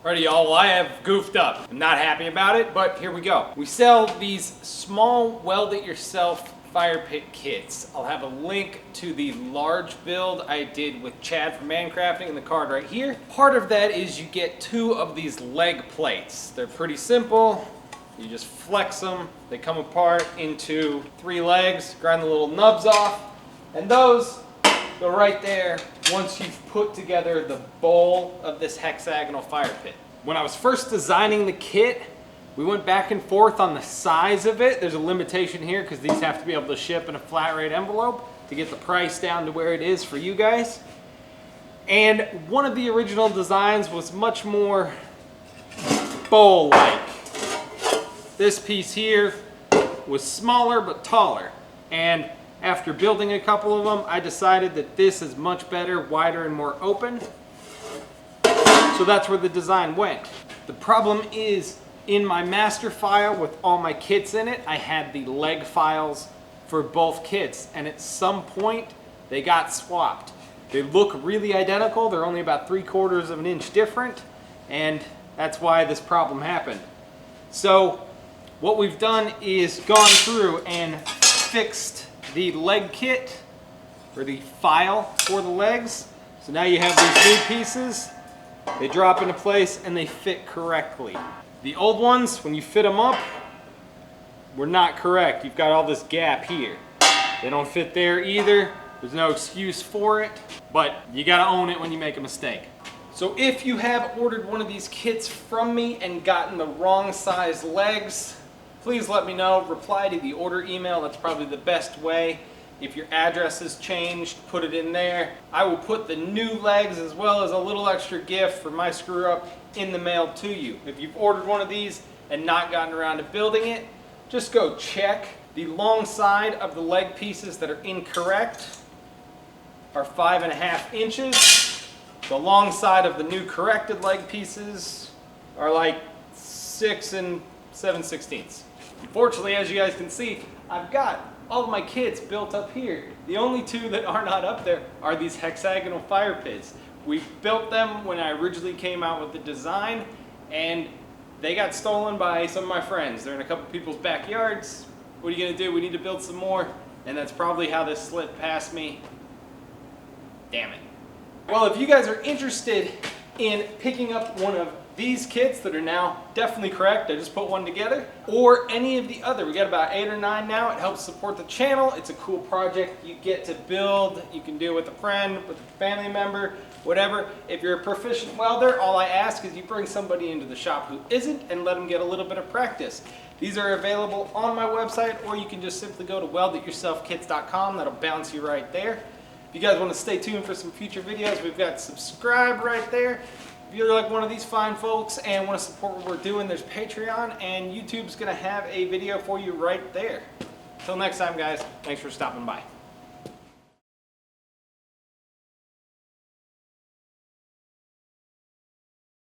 Alrighty y'all, well I have goofed up. I'm not happy about it, but here we go. We sell these small weld-it-yourself fire pit kits. I'll have a link to the large build I did with Chad from Mancrafting in the card right here. Part of that is you get 2 of these leg plates. They're pretty simple. You just flex them. They come apart into 3 legs, grind the little nubs off, and those go right there once you've put together the bowl of this hexagonal fire pit. When I was first designing the kit, we went back and forth on the size of it. There's a limitation here because these have to be able to ship in a flat rate envelope to get the price down to where it is for you guys. And one of the original designs was much more bowl-like. This piece here was smaller but taller. And after building a couple of them, I decided that this is much better, wider and more open. So that's where the design went. The problem is, in my master file with all my kits in it, I had the leg files for both kits, and at some point they got swapped. They look really identical, they're only about 3/4 of an inch different, and that's why this problem happened. So what we've done is gone through and fixed the leg kit, or the file for the legs. So now you have these new pieces, they drop into place and they fit correctly. The old ones, when you fit them up, were not correct. You've got all this gap here. They don't fit there either. There's no excuse for it, but you gotta own it when you make a mistake. So if you have ordered one of these kits from me and gotten the wrong size legs, please let me know. Reply to the order email. That's probably the best way. If your address has changed, put it in there. I will put the new legs as well as a little extra gift for my screw up in the mail to you. If you've ordered one of these and not gotten around to building it, just go check. The long side of the leg pieces that are incorrect are 5.5 inches. The long side of the new corrected leg pieces are like 6 7/16. Unfortunately, as you guys can see, I've got all of my kits built up here. The only 2 that are not up there are these hexagonal fire pits. We built them when I originally came out with the design, and they got stolen by some of my friends. They're in a couple people's backyards. What are you gonna do? We need to build some more, and that's probably how this slipped past me. Damn it. Well, if you guys are interested in picking up one of these kits that are now definitely correct, I just put one together, or any of the other, we got about 8 or 9 now. It helps support the channel. It's a cool project you get to build. You can do it with a friend, with a family member, whatever. If you're a proficient welder, all I ask is you bring somebody into the shop who isn't and let them get a little bit of practice. These are available on my website, or you can just simply go to weldityourselfkits.com. That'll bounce you right there. If you guys want to stay tuned for some future videos, we've got subscribe right there. If you're like one of these fine folks and want to support what we're doing, there's Patreon, and YouTube's going to have a video for you right there. Until next time, guys, thanks for stopping by.